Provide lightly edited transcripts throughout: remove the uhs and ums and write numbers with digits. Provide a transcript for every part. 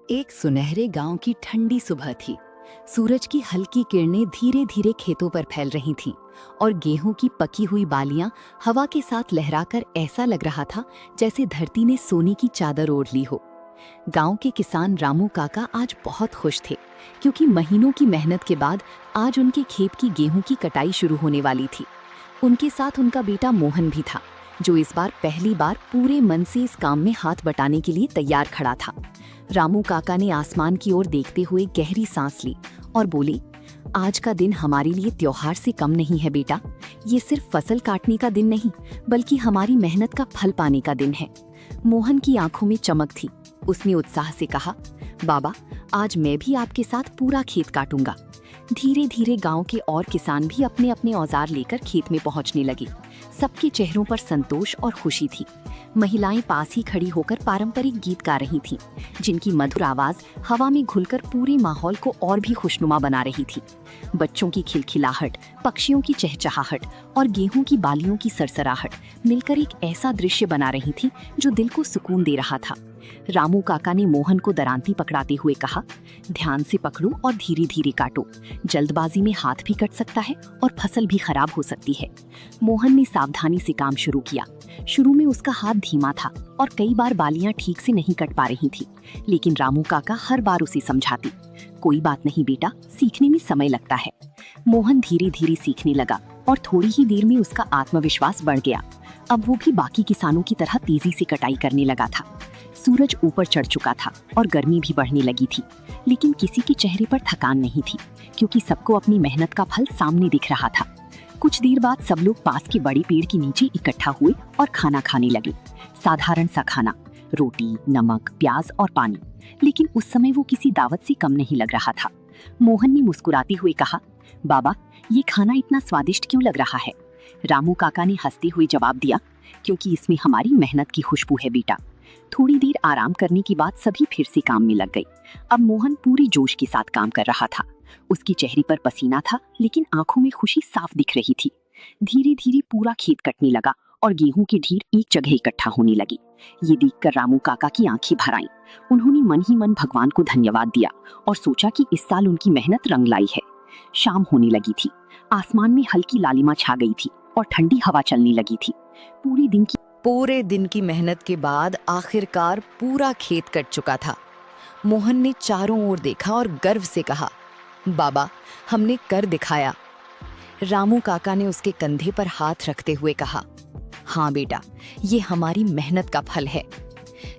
एक सुनहरे गांव की ठंडी सुबह थी। सूरज की हल्की किरणें धीरे धीरे खेतों पर फैल रही थीं और गेहूं की पकी हुई बालियां हवा के साथ लहराकर ऐसा लग रहा था जैसे धरती ने सोने की चादर ओढ़ ली हो। गांव के किसान रामू काका आज बहुत खुश थे क्योंकि महीनों की मेहनत के बाद आज उनके खेत की गेहूं की कटाई शुरू होने वाली थी। उनके साथ उनका बेटा मोहन भी था, जो इस बार पहली बार पूरे मन से इस काम में हाथ बटाने के लिए तैयार खड़ा था। रामू काका ने आसमान की ओर देखते हुए गहरी सांस ली और बोली, आज का दिन हमारे लिए त्योहार से कम नहीं है बेटा। ये सिर्फ फसल काटने का दिन नहीं, बल्कि हमारी मेहनत का फल पाने का दिन है। मोहन की आंखों में चमक थी। उसने उत्साह से कहा, बाबा, आज मैं भी आपके साथ पूरा खेत काटूंगा। धीरे धीरे गांव के और किसान भी अपने अपने औजार लेकर खेत में पहुंचने लगे। सबके चेहरों पर संतोष और खुशी थी। महिलाएं पास ही खड़ी होकर पारंपरिक गीत गा रही थीं, जिनकी मधुर आवाज हवा में घुलकर पूरे माहौल को और भी खुशनुमा बना रही थी। बच्चों की खिलखिलाहट, पक्षियों की चहचहाहट और गेहूं की बालियों की सरसराहट मिलकर एक ऐसा दृश्य बना रही थी जो दिल को सुकून दे रहा था। रामू काका ने मोहन को दरांती पकड़ाते हुए कहा, ध्यान से पकड़ो और धीरे धीरे काटो। जल्दबाजी में हाथ भी कट सकता है और फसल भी खराब हो सकती है। मोहन ने सावधानी से काम शुरू किया। शुरू में उसका हाथ धीमा था और कई बार बालियां ठीक से नहीं कट पा रही थी, लेकिन रामू काका हर बार उसे समझाती, कोई बात नहीं बेटा, सीखने में समय लगता है। मोहन धीरे धीरे सीखने लगा और थोड़ी ही देर में उसका आत्मविश्वास बढ़ गया। अब वो भी बाकी किसानों की तरह तेजी से कटाई करने लगा था। सूरज ऊपर चढ़ चुका था और गर्मी भी बढ़ने लगी थी, लेकिन किसी के चेहरे पर थकान नहीं थी, क्योंकि सबको अपनी मेहनत का फल सामने दिख रहा था। कुछ देर बाद सब लोग पास के बड़े पेड़ के नीचे इकट्ठा हुए और खाना खाने लगे। साधारण सा खाना, रोटी, नमक, प्याज और पानी, लेकिन उस समय वो किसी दावत से कम नहीं लग रहा था। मोहन ने मुस्कुराते हुए कहा, बाबा, ये खाना इतना स्वादिष्ट क्यों लग रहा है? रामू काका ने हंसते हुए जवाब दिया, क्योंकि इसमें हमारी मेहनत की खुशबू है बेटा। थोड़ी देर आराम करने के बाद सभी फिर से काम में लग गए। अब मोहन पूरे जोश के साथ काम कर रहा था। उसके चेहरे पर पसीना था, लेकिन आंखों में खुशी साफ दिख रही थी। धीरे धीरे पूरा खेत कटने लगा और गेहूं की ढेर एक जगह इकट्ठा होने लगी। ये देखकर रामू काका की आंखें भर आईं। उन्होंने मन ही मन भगवान को धन्यवाद दिया और सोचा कि इस साल उनकी मेहनत रंग लाई है। शाम होने लगी थी। आसमान में हल्की लालिमा छा गई थी और ठंडी हवा चलने लगी थी। पूरे दिन की मेहनत के बाद आखिरकार पूरा खेत कट चुका था। मोहन ने चारों ओर देखा और गर्व से कहा, बाबा, हमने कर दिखाया। रामू काका ने उसके कंधे पर हाथ रखते हुए कहा, हाँ बेटा, ये हमारी मेहनत का फल है।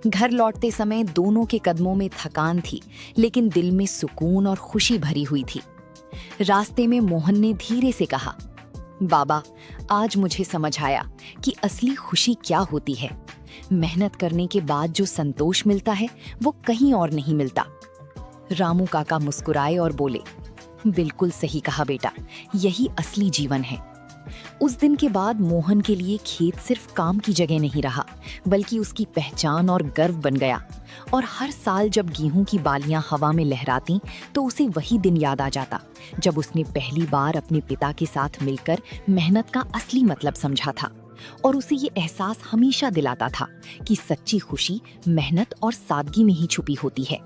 घर लौटते समय दोनों के कदमों में थकान थी, लेकिन दिल में सुकून और खुशी भरी हुई थी। रास्ते में मोहन ने धीरे से कहा, बाबा, आज मुझे समझ आया कि असली खुशी क्या होती है। मेहनत करने के बाद जो संतोष मिलता है वो कहीं और नहीं मिलता। रामू काका मुस्कुराए और बोले, बिल्कुल सही कहा बेटा, यही असली जीवन है। उस दिन के बाद मोहन के लिए खेत सिर्फ काम की जगह नहीं रहा, बल्कि उसकी पहचान और गर्व बन गया। और हर साल जब गेहूं की बालियां हवा में लहराती तो उसे वही दिन याद आ जाता जब उसने पहली बार अपने पिता के साथ मिलकर मेहनत का असली मतलब समझा था। और उसे ये एहसास हमेशा दिलाता था कि सच्ची खुशी मेहनत और सादगी में ही छुपी होती है।